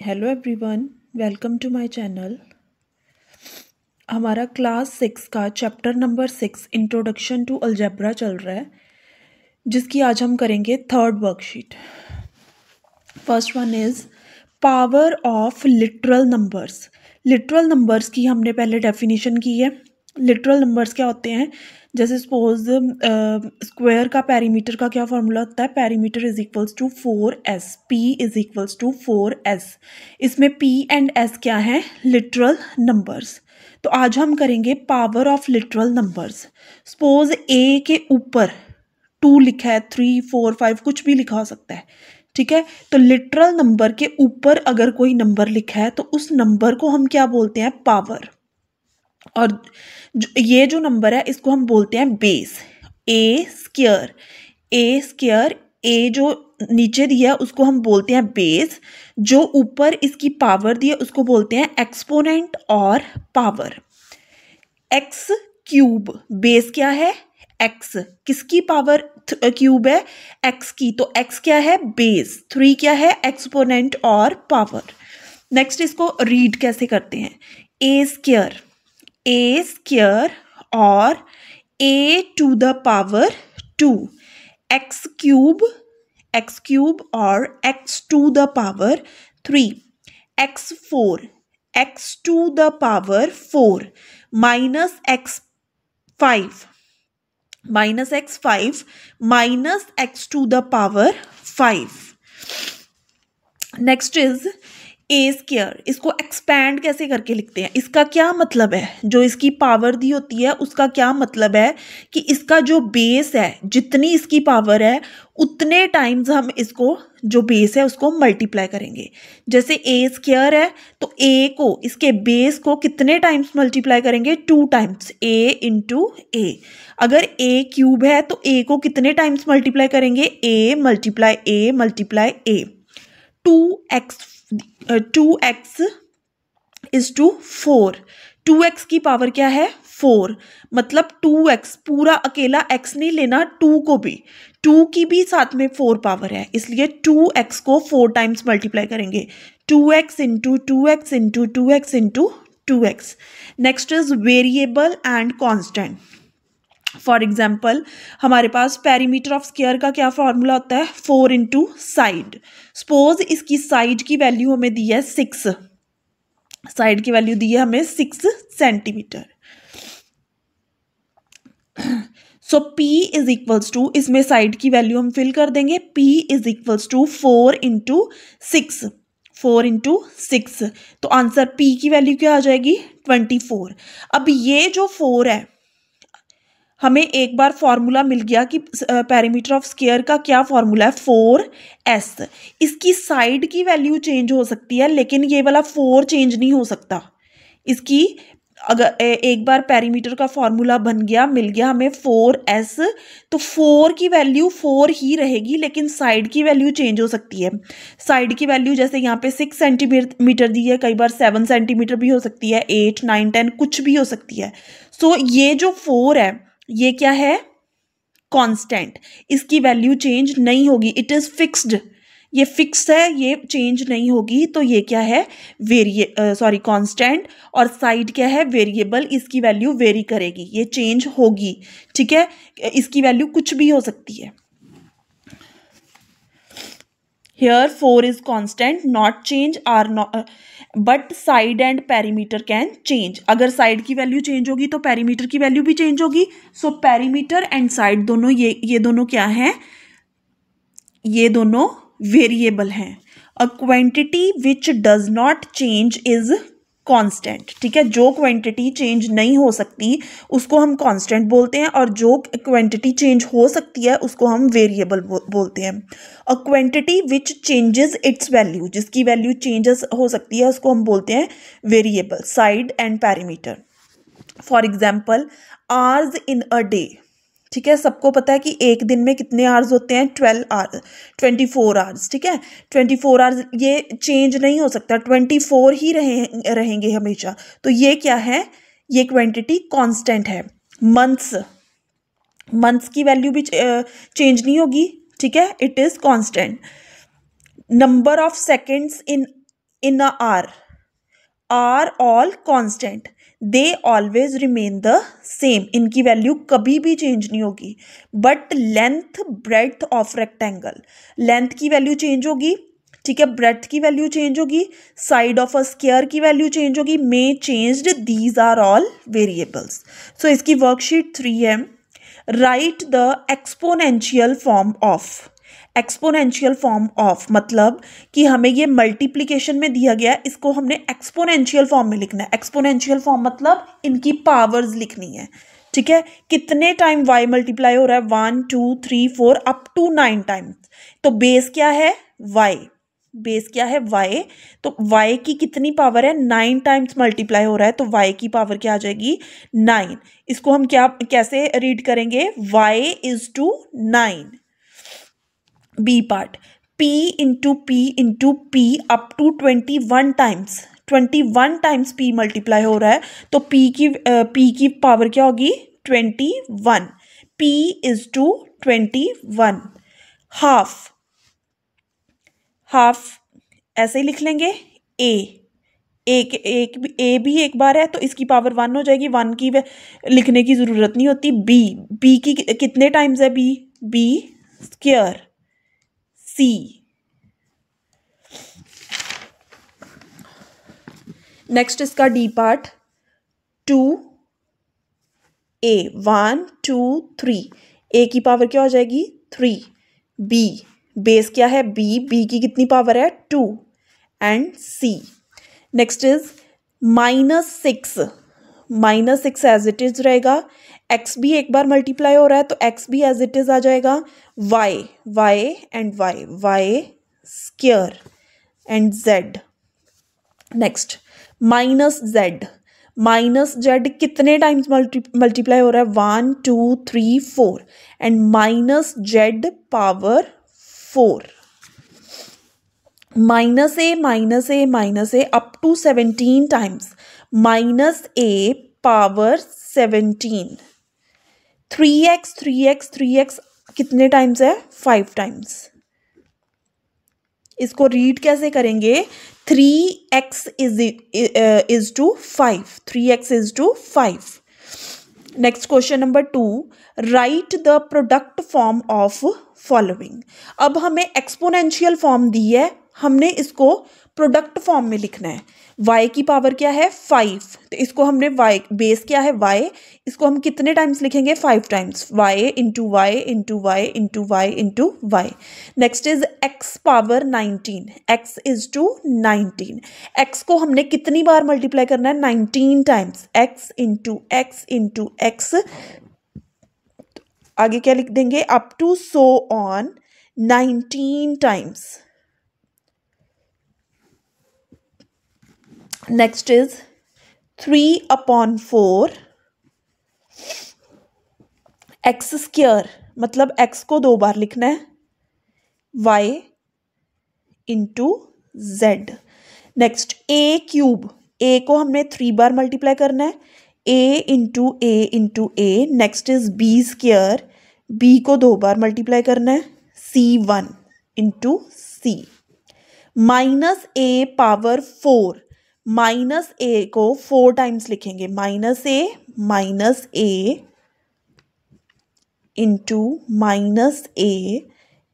Hello everyone, welcome to my channel. हमारा class 6 का chapter number 6 introduction to algebra चल रहा है, जिसकी आज हम करेंगे third worksheet. First one is power of literal numbers. Literal numbers की हमने पहले डेफिनेशन की है। लिटरल नंबर्स क्या होते हैं? जैसे सपोज स्क्वायर का पेरीमीटर का क्या फॉर्मूला होता है? Perimeter is equals to 4s, p is equals to 4s। इसमें p एंड s क्या है? Literal numbers. तो आज हम करेंगे power of literal numbers. Suppose a के ऊपर 2 लिखा है, 3, 4, 5 कुछ भी लिखा हो सकता है, ठीक है। तो लिटरल नंबर के ऊपर अगर कोई नंबर लिखा है तो उस नंबर को हम क्या बोलते हैं? पावर। और ये जो नंबर है इसको हम बोलते हैं base. A square, a square, ए जो नीचे दिया है उसको हम बोलते हैं बेस, जो ऊपर इसकी पावर दी है उसको बोलते हैं एक्सपोनेंट और पावर। एक्स क्यूब, बेस क्या है? एक्स, किसकी पावर क्यूब है? एक्स की, तो एक्स क्या है? बेस। 3 क्या है? एक्सपोनेंट और पावर। नेक्स्ट इसको रीड कैसे करते हैं? ए स्क्वायर, ए स्क्वायर और a to the power 2, x cube, x cube और x to the power 3, x 4, x to the power 4 minus x 5, minus x 5 minus x to the power 5। Next is a square. इसको expand कैसे करके लिखते हैं? इसका क्या मतलब है? जो इसकी पावर दी होती है उसका क्या मतलब है कि इसका जो बेस है, जितनी इसकी पावर है उतने टाइम्स हम इसको, जो बेस है उसको मल्टीप्लाई करेंगे। जैसे ए स्क्वायर है तो ए को, इसके बेस को कितने टाइम्स मल्टीप्लाई करेंगे? 2 टाइम्स, ए इंटू ए। अगर ए क्यूब है तो ए को कितने टाइम्स मल्टीप्लाई करेंगे? A multiply a multiply a. 2x is to 4। 2x की पावर क्या है? 4। मतलब 2x, पूरा अकेला x नहीं लेना, 2 को भी, 2 की भी साथ में 4 पावर है, इसलिए 2x को 4 टाइम्स मल्टीप्लाई करेंगे। 2x into 2x into 2x into 2x। Next is variable and constant. For example हमारे पास पेरीमीटर ऑफ स्क्वायर का क्या फॉर्मूला होता है? 4 इंटू साइड। सपोज इसकी साइड की वैल्यू हमें दी है 6, साइड की वैल्यू दी है हमें 6 centimetre. So P is equals to, इसमें साइड की वैल्यू हम फिल कर देंगे, P is equals to 4 into 6, 4 into 6। तो आंसर P की वैल्यू क्या आ जाएगी? 24। अब ये जो 4 है, हमें एक बार फॉर्मूला मिल गया कि पेरीमीटर ऑफ स्क्वायर का क्या फॉर्मूला है? 4s। इसकी साइड की वैल्यू चेंज हो सकती है लेकिन ये वाला 4 चेंज नहीं हो सकता। इसकी अगर एक बार पेरीमीटर का फॉर्मूला बन गया, मिल गया हमें 4s, तो 4 की वैल्यू 4 ही रहेगी लेकिन साइड की वैल्यू चेंज हो सकती है। साइड की वैल्यू जैसे यहाँ पे 6 सेंटीमीटर दी है, कई बार 7 सेंटीमीटर भी हो सकती है, 8, 9, 10 कुछ भी हो सकती है। सो ये जो 4 है ये क्या है? कांस्टेंट, इसकी वैल्यू चेंज नहीं होगी, इट इज फिक्स्ड, ये फिक्स है, ये चेंज नहीं होगी। तो ये क्या है? कांस्टेंट। और साइड क्या है? वेरिएबल, इसकी वैल्यू वेरी करेगी, ये चेंज होगी, ठीक है। इसकी वैल्यू कुछ भी हो सकती है। Here 4 is constant, not change or not, but side and perimeter can change. अगर साइड की वैल्यू चेंज होगी तो पेरीमीटर की वैल्यू भी चेंज होगी। सो पेरीमीटर एंड साइड दोनों, ये दोनों क्या हैं? ये दोनों वेरिएबल हैं। A quantity which does not change is constant, ठीक है। जो क्वांटिटी चेंज नहीं हो सकती उसको हम कांस्टेंट बोलते हैं, और जो क्वांटिटी चेंज हो सकती है उसको हम वेरिएबल बोलते हैं। A quantity which changes it's value, जिसकी वैल्यू चेंजेस हो सकती है उसको हम बोलते हैं variable. Side and perimeter. For example hours in a day, ठीक है। सबको पता है कि एक दिन में कितने आवर्स होते हैं? 12 आवर्स, 24 आवर्स, ठीक है। 24 आवर्स ये चेंज नहीं हो सकता, 24 ही रहेंगे हमेशा। तो ये क्या है? ये क्वांटिटी कांस्टेंट है। मंथ्स, मंथ्स की वैल्यू भी चेंज नहीं होगी, ठीक है, it is constant. Number of seconds in in a are all constant, they always remain the same, इनकी वैल्यू कभी भी चेंज नहीं होगी. But length breadth of rectangle, length की वैल्यू चेंज होगी, ठीक है, ब्रेड्थ की वैल्यू चेंज होगी, साइड ऑफ अ स्क्वायर की वैल्यू चेंज होगी, may changed, these are all variables. So इसकी वर्कशीट 3 है. Write the exponential form of, exponential form of मतलब कि हमें ये मल्टीप्लिकेशन में दिया गया, इसको हमने एक्सपोनेंशियल फॉर्म में लिखना है. एक्सपोनेंशियल फॉर्म मतलब इनकी पावर्स लिखनी है, ठीक है. कितने टाइम y मल्टीप्लाई हो रहा है, 1 2 3 4 अप टू 9 टाइम्स. तो बेस क्या है, y, बेस क्या है y, तो y की कितनी पावर है, 9 टाइम्स मल्टीप्लाई हो रहा है, तो y की पावर क्या आ जाएगी, 9. इसको हम क्या कैसे रीड करेंगे, y is to 9. B part, p into p up to 21 times, 21 times p multiply हो रहा है, तो p की पावर क्या होगी, 21. p is to 21. Half, half ऐसे ही लिख लेंगे. ए भी एक बार है तो इसकी पावर 1 हो जाएगी, 1 की लिखने की जरूरत नहीं होती. बी की कितने टाइम्स है, बी स्क्वायर, सी. नेक्स्ट इसका डी पार्ट, 2 ए, 1 2 3, ए की पावर क्या हो जाएगी, 3. बी, बेस क्या है, बी की कितनी पावर है, 2. And C. Next is -6, -6 as it is रहेगा. एक्स भी एक बार मल्टीप्लाई हो रहा है तो एक्स भी एज इट इज आ जाएगा. Y and Y square and Z. Next minus Z कितने टाइम्स मल्टीप्लाई हो रहा है, 1 2 3 4 and minus Z power 4. Minus A up to 17 times, minus A power 17. 3x कितने टाइम्स है, 5 टाइम्स. इसको रीड कैसे करेंगे, 3x is to 5, 3x is to 5. Next question number 2, write the product form of following. अब हमें exponential form दी है, हमने इसको प्रोडक्ट फॉर्म में लिखना है. y की पावर क्या है, 5, तो इसको हमने y, बेस क्या है y, इसको हम कितने टाइम्स लिखेंगे, 5 times, y into Y into Y into Y into Y. Next is x power 19, x is to 19. x को हमने कितनी बार मल्टीप्लाई करना है, 19 times, x into X into X. आगे क्या लिख देंगे, up to so on 19 times. Next is 3/4 X square, मतलब x को 2 बार लिखना है, y into Z. Next a cube, a को हमने 3 बार मल्टीप्लाई करना है, a into A into A. Next is b square, b को 2 बार मल्टीप्लाई करना है, c1 into c. Minus a power 4, minus ए को 4 टाइम्स लिखेंगे, minus A into minus A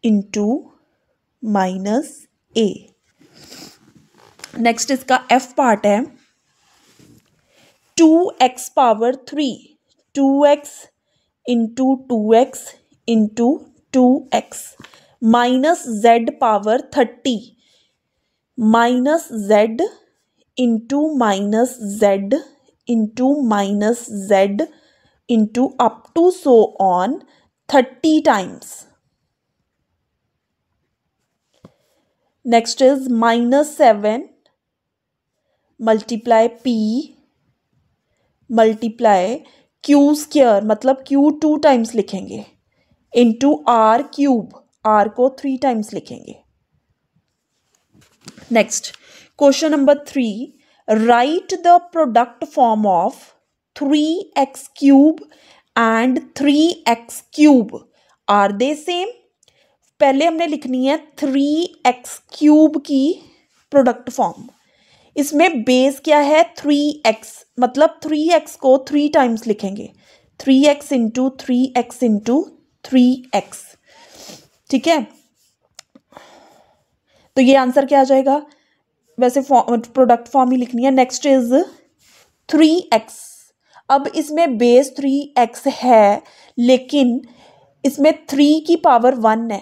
into minus A. Next इसका एफ पार्ट है, 2x power 3, 2x into 2x into 2x. Minus Z power 30, minus Z into minus Z into minus Z into up to so on 30 times. Next is -7 multiply p multiply q square, मतलब q 2 times लिखेंगे, into r cube, r को 3 times लिखेंगे. Next question number 3, right the product form of 3x cube and 3x cube, are they same. पहले हमने लिखनी है 3x cube की product form, इसमें बेस क्या है 3x, मतलब 3x को 3 टाइम्स लिखेंगे, 3x into 3x into 3x, ठीक है। तो ये आंसर क्या आ जाएगा, वैसे प्रोडक्ट फॉर्म ही लिखनी है। Next is 3x। अब इसमें बेस 3x है लेकिन इसमें 3 की पावर 1 है,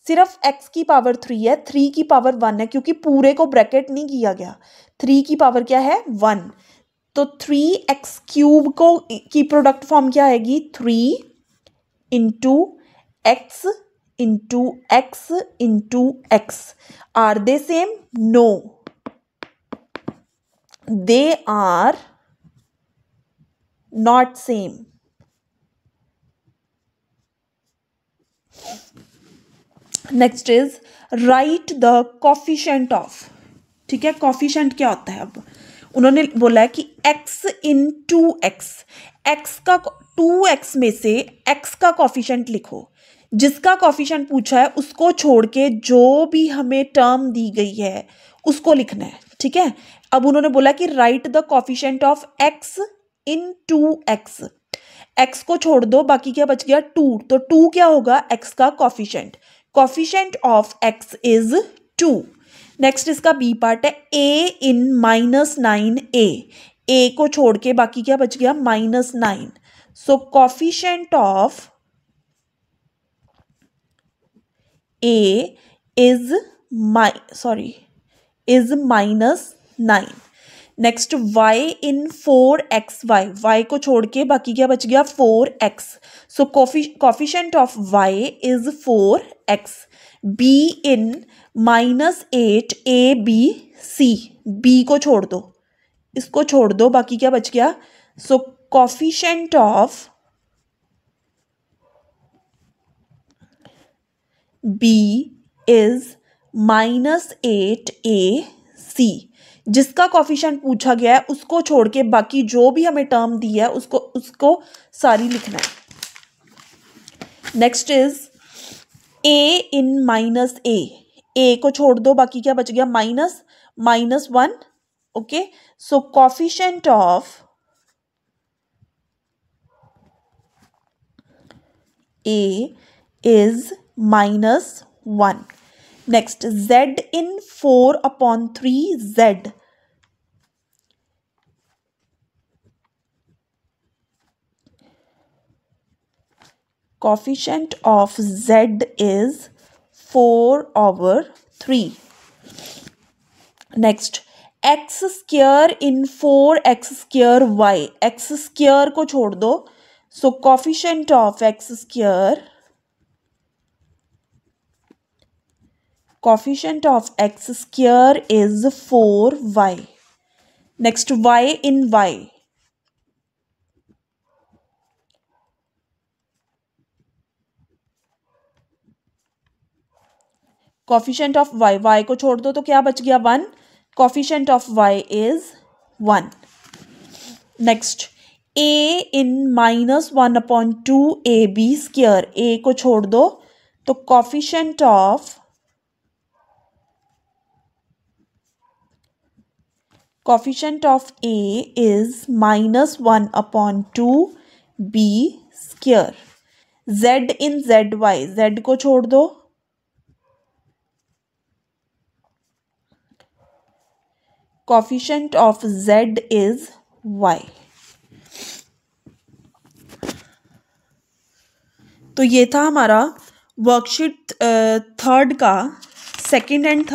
सिर्फ x की पावर 3 है, 3 की पावर 1 है क्योंकि पूरे को ब्रैकेट नहीं किया गया। 3 की पावर क्या है 1, तो 3x क्यूब को की प्रोडक्ट फॉर्म क्या आएगी 3 into X into X into X. Are they same? No, they are not same. Next is write the coefficient of, ठीक है। कोफिशिएंट क्या होता है, अब उन्होंने बोला है कि x इन 2x, x का 2x में से x का कोफिशिएंट लिखो। जिसका कोफिशिएंट पूछा है उसको छोड़ के जो भी हमें टर्म दी गई है उसको लिखना है, ठीक है। अब उन्होंने बोला कि right the coefficient of x in 2x, x को छोड़ दो, बाकी क्या बच गया 2, तो 2 क्या होगा x का coefficient. Coefficient of x is 2। Next इसका बी पार्ट है a इन -9a, a को छोड़ के बाकी क्या बच गया -9, so coefficient of a is -9। Next y in 4xy, y को छोड़ के बाकी क्या बच गया 4x, so coefficient of y is 4x। b in -8abc, b को छोड़ दो, इसको छोड़ दो, बाकी क्या बच गया, so coefficient of b is -8ac। जिसका कोफिशिएंट पूछा गया है उसको छोड़ के बाकी जो भी हमें टर्म दी है उसको सारी लिखना है। Next is a in -a को छोड़ दो, बाकी क्या बच गया -1, okay. So coefficient of a is -1। Next z in 4/3z, coefficient of z is 4/3। Next x square in 4x² x square को छोड़ दो, so coefficient of x square, coefficient of x square is 4y। next y in y, coefficient of y को छोड़ दो तो क्या बच गया 1, coefficient of y is 1। next a in -1/2ab square, a को छोड़ दो तो coefficient of a is -1/2b square। z in zy, z को छोड़ दो, coefficient of z is y। तो ये था हमारा वर्कशीट थर्ड का सेकंड एंड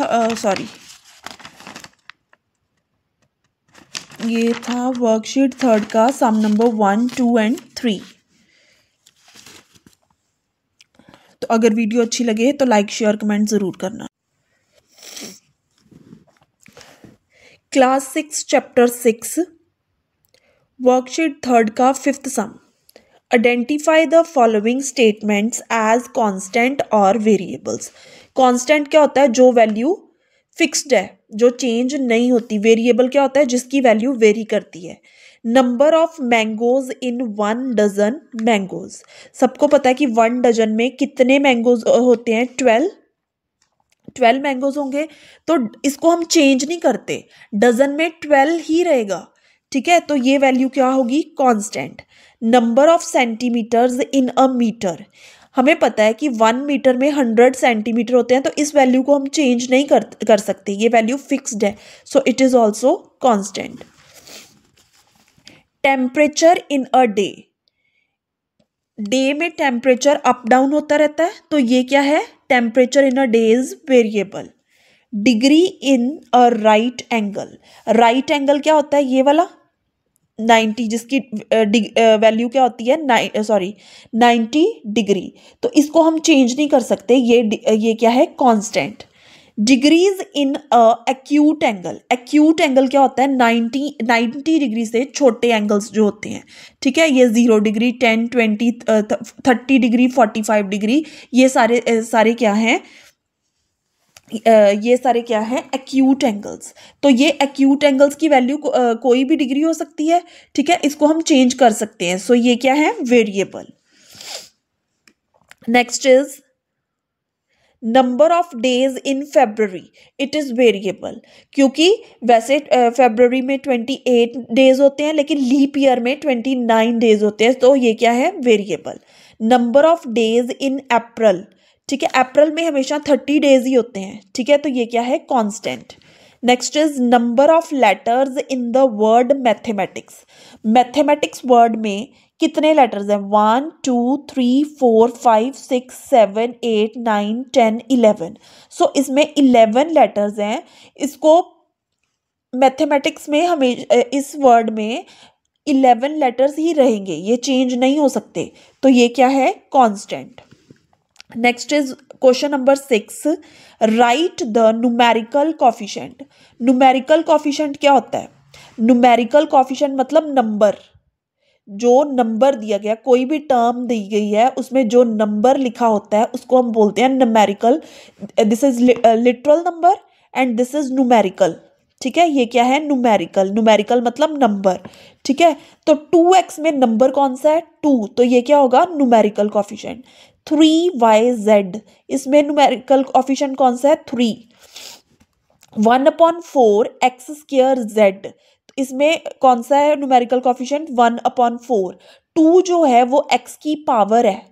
ये था वर्कशीट थर्ड का सम नंबर 1, 2 एंड 3। तो अगर वीडियो अच्छी लगे तो लाइक शेयर कमेंट ज़रूर करना। क्लास 6 चैप्टर 6 वर्कशीट थर्ड का fifth sum, identify the following statements as constant और वेरिएबल्स। कांस्टेंट क्या होता है, जो वैल्यू फिक्स्ड है, जो चेंज नहीं होती। वेरिएबल क्या होता है, जिसकी वैल्यू वेरी करती है। Number of mangoes in 1 dozen mangoes, सबको पता है कि 1 डजन में कितने मैंगोज होते हैं 12। 12 मैंगोज होंगे तो इसको हम चेंज नहीं करते, डजन में 12 ही रहेगा, ठीक है। तो ये वैल्यू क्या होगी, constant. Number of centimetres in a metre, हमें पता है कि 1 मीटर में 100 सेंटीमीटर होते हैं, तो इस वैल्यू को हम चेंज नहीं कर सकते, ये वैल्यू फिक्स्ड है, so it is also constant. Temperature in a day, day में टेम्परेचर अप डाउन होता रहता है, तो ये क्या है, temperature in a day is variable. Degree in a right angle, right angle क्या होता है, ये वाला 90, जिसकी वैल्यू क्या होती है 90 डिग्री, तो इसको हम चेंज नहीं कर सकते, ये क्या है, constant. Degrees in acute angle, acute angle क्या होता है, 90 डिग्री से छोटे एंगल्स जो होते हैं, ठीक है, ये 0 डिग्री 10 20 30 डिग्री 45 डिग्री, ये सारे क्या हैं, ये सारे क्या हैं, एक्यूट एंगल्स। तो ये एक्यूट एंगल्स की वैल्यू कोई भी डिग्री हो सकती है, ठीक है, इसको हम चेंज कर सकते हैं, सो ये क्या है, variable. Next is number of days in February, it is variable, क्योंकि वैसे फेब्रवरी में 28 डेज होते हैं, लेकिन लीप ईयर में 29 डेज होते हैं, तो ये क्या है, variable. Number of days in April, ठीक है, अप्रैल में हमेशा 30 डेज ही होते हैं, ठीक है, तो ये क्या है, constant. Next is number of letters in the word mathematics, mathematics word में कितने लेटर्स हैं, 1 2 3 4 5 6 7 8 9 10 11, सो इसमें 11 लेटर्स हैं, इसको मैथमेटिक्स में हमें इस वर्ड में 11 लेटर्स ही रहेंगे, ये चेंज नहीं हो सकते, तो ये क्या है, constant. Next is question number 6, right the numerical coefficient, numerical coefficient क्या होता है, न्यूमेरिकल कॉफिशिएंट मतलब नंबर, जो नंबर दिया गया, कोई भी टर्म दी गई है उसमें जो नंबर लिखा होता है उसको हम बोलते हैं numerical, this is literal number and this is numerical, ठीक है, ये क्या है, न्यूमेरिकल, न्यूमेरिकल मतलब नंबर, ठीक है। तो 2x में नंबर कौन सा है, 2, तो ये क्या होगा, न्यूमेरिकल कॉफिशिएंट। 3yz, इसमें न्यूमेरिकल कॉफिशिएंट कौन सा है, 3। 1/4 x²z, इसमें कौन सा है न्यूमेरिकल कॉफिशिएंट, 1/4। 2 जो है वो x की पावर है,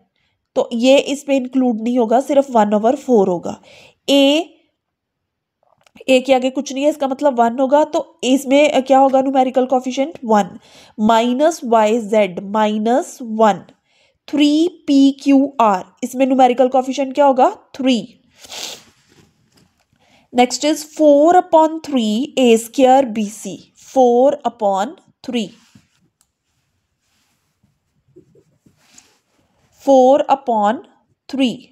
तो ये इसमें इंक्लूड नहीं होगा, सिर्फ 1/4 होगा। ए के आगे कुछ नहीं है, इसका मतलब 1 होगा, तो इसमें क्या होगा न्यूमेरिकल कॉफिशिएंट, 1। -yz -1, 3pqr, इसमें न्यूमेरिकल कॉफिशिएंट क्या होगा, 3। Next is 4/3 a² bc, 4/3, 4/3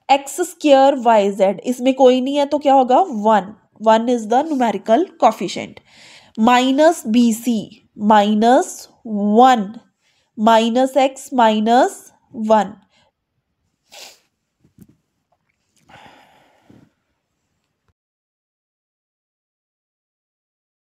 x² yz, इसमें कोई नहीं है तो क्या होगा, 1 is the numerical coefficient. -bc -1 -x -1,